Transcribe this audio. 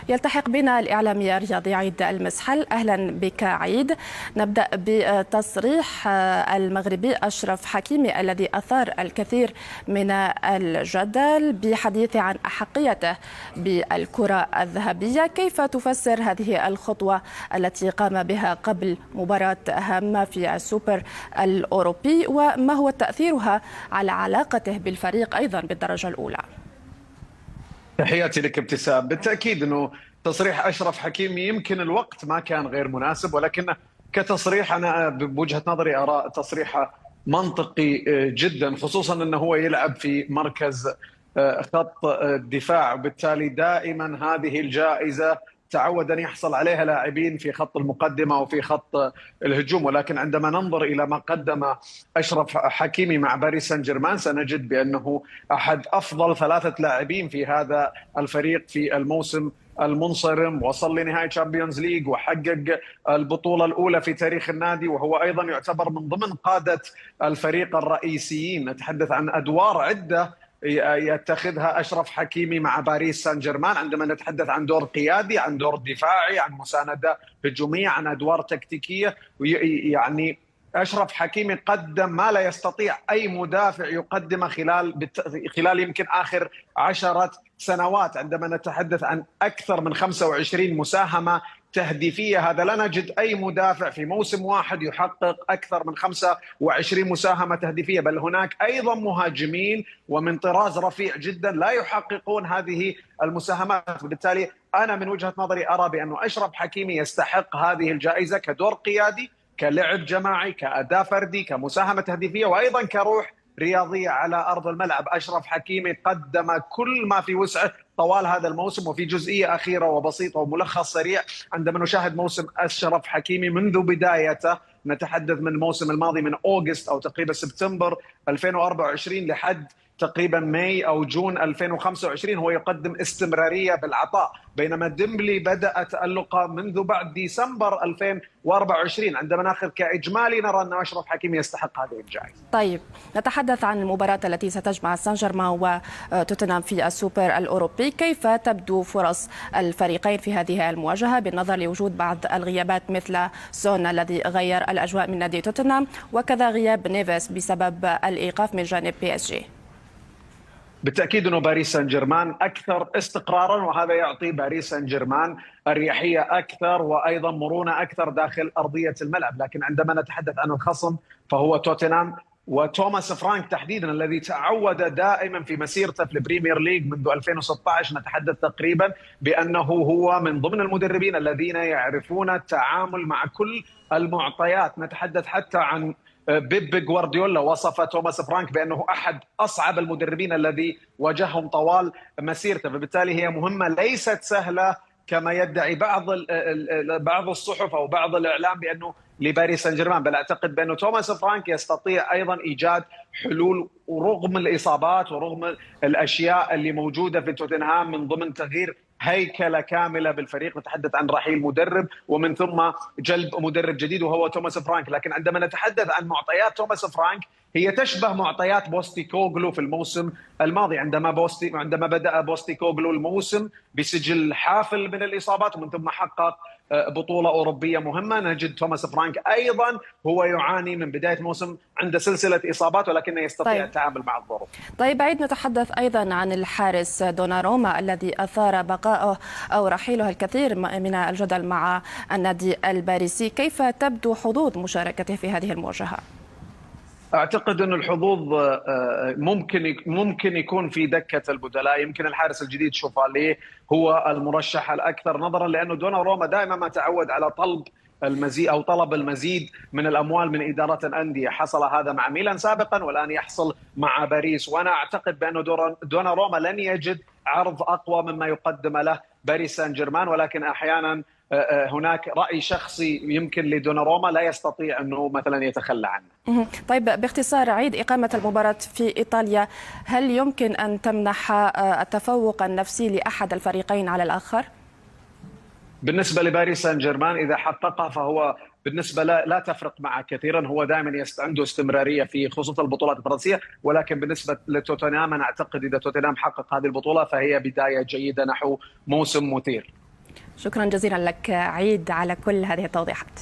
يلتحق بنا الإعلامي الرياضي عيد المسحل. أهلا بك عيد. نبدأ بتصريح المغربي أشرف حكيمي الذي أثار الكثير من الجدل بحديث عن أحقيته بالكرة الذهبية. كيف تفسر هذه الخطوة التي قام بها قبل مباراة هامة في السوبر الأوروبي، وما هو تأثيرها على علاقته بالفريق أيضا بالدرجة الأولى؟ تحياتي لك ابتسام. بالتأكيد أنه تصريح أشرف حكيمي يمكن الوقت ما كان غير مناسب، ولكنه كتصريح أنا بوجهة نظري أرى تصريح منطقي جدا، خصوصا أنه هو يلعب في مركز خط الدفاع، وبالتالي دائما هذه الجائزة تعود أن يحصل عليها لاعبين في خط المقدمة وفي خط الهجوم. ولكن عندما ننظر إلى ما قدم أشرف حكيمي مع باريس سان جيرمان سنجد بأنه أحد أفضل 3 لاعبين في هذا الفريق في الموسم المنصرم. وصل لنهاية تشامبيونز ليج وحقق البطولة الأولى في تاريخ النادي، وهو أيضا يعتبر من ضمن قادة الفريق الرئيسيين. نتحدث عن أدوار عدة يتخذها أشرف حكيمي مع باريس سان جيرمان، عندما نتحدث عن دور قيادي، عن دور دفاعي، عن مساندة هجومية، عن أدوار تكتيكية. يعني أشرف حكيمي قدم ما لا يستطيع أي مدافع يقدمه خلال يمكن آخر 10 سنوات. عندما نتحدث عن أكثر من 25 مساهمة تهديفية، هذا لا نجد أي مدافع في موسم واحد يحقق أكثر من 25 مساهمة تهديفية، بل هناك أيضا مهاجمين ومن طراز رفيع جدا لا يحققون هذه المساهمات. بالتالي أنا من وجهة نظري أرى بأن أشرف حكيمي يستحق هذه الجائزة كدور قيادي، كلعب جماعي، كأداء فردي، كمساهمة تهديفية، وأيضا كروح رياضية على أرض الملعب. أشرف حكيمي قدم كل ما في وسعه طوال هذا الموسم. وفي جزئية أخيرة وبسيطة وملخص سريع، عندما نشاهد موسم أشرف حكيمي منذ بدايته، نتحدث من الموسم الماضي من أوغست أو تقريبا سبتمبر 2024 لحد تقريبا ماي أو جون 2025، هو يقدم استمرارية بالعطاء، بينما ديمبلي بدأ تألقه منذ بعد ديسمبر 2024. عندما ناخذ كإجمالي نرى أن أشرف حكيمي يستحق هذه الجائزة. طيب، نتحدث عن المباراة التي ستجمع سان جيرمان وتوتنهام في السوبر الأوروبي. كيف تبدو فرص الفريقين في هذه المواجهة بالنظر لوجود بعض الغيابات مثل سون الذي غير الأجواء من نادي توتنهام، وكذا غياب نيفيس بسبب الإيقاف من جانب PSG؟ بالتأكيد أنه باريس سان جيرمان أكثر استقرارا، وهذا يعطي باريس سان جيرمان أريحية أكثر وأيضا مرونة أكثر داخل أرضية الملعب. لكن عندما نتحدث عن الخصم فهو توتنهام وتوماس فرانك تحديدا، الذي تعود دائما في مسيرته في البريمير ليج منذ 2016، نتحدث تقريبا بأنه هو من ضمن المدربين الذين يعرفون التعامل مع كل المعطيات. نتحدث حتى عن بيب جوارديولا وصف توماس فرانك بأنه أحد أصعب المدربين الذي واجههم طوال مسيرته. فبالتالي هي مهمة ليست سهلة كما يدعي بعض الصحف أو بعض الإعلام بأنه لباريس سان جيرمان، بل أعتقد بأنه توماس فرانك يستطيع أيضا إيجاد حلول رغم الإصابات ورغم الأشياء اللي موجودة في توتنهام، من ضمن تغيير هيكلة كاملة بالفريق. نتحدث عن رحيل مدرب ومن ثم جلب مدرب جديد وهو توماس فرانك. لكن عندما نتحدث عن معطيات توماس فرانك هي تشبه معطيات بوستيكوغلو في الموسم الماضي، عندما بدأ بوستيكوغلو الموسم بسجل حافل من الإصابات ومن ثم حقق بطولة أوروبية مهمة. نجد توماس فرانك أيضا هو يعاني من بداية الموسم عند سلسلة إصابات، ولكنه يستطيع التعامل مع الظروف. طيب عيد، نتحدث أيضا عن الحارس دوناروما الذي أثار بقائه أو رحيله الكثير من الجدل مع النادي الباريسي. كيف تبدو حظوظ مشاركته في هذه المواجهة؟ أعتقد أن الحظوظ ممكن يكون في دكة البدلاء. يمكن الحارس الجديد شوفاليه هو المرشح الأكثر، نظرا لأنه دوناروما دائما ما تعود على طلب المزيد من الأموال من إدارة الأندية. حصل هذا مع ميلان سابقا والآن يحصل مع باريس، وأنا أعتقد بأن دوناروما لن يجد عرض أقوى مما يقدم له باريس سان جيرمان. ولكن أحيانا هناك رأي شخصي يمكن لدوناروما لا يستطيع أنه مثلا يتخلى عنه. طيب باختصار عيد، إقامة المباراة في إيطاليا هل يمكن أن تمنح التفوق النفسي لأحد الفريقين على الآخر؟ بالنسبة لباريس سان جيرمان إذا حققها فهو بالنسبة لا تفرق معه كثيرا، هو دائما عنده استمرارية في خصوصا البطولات الفرنسية. ولكن بالنسبة لتوتنهام أنا أعتقد إذا توتنهام حقق هذه البطولة فهي بداية جيدة نحو موسم مثير. شكرا جزيلا لك عيد على كل هذه التوضيحات.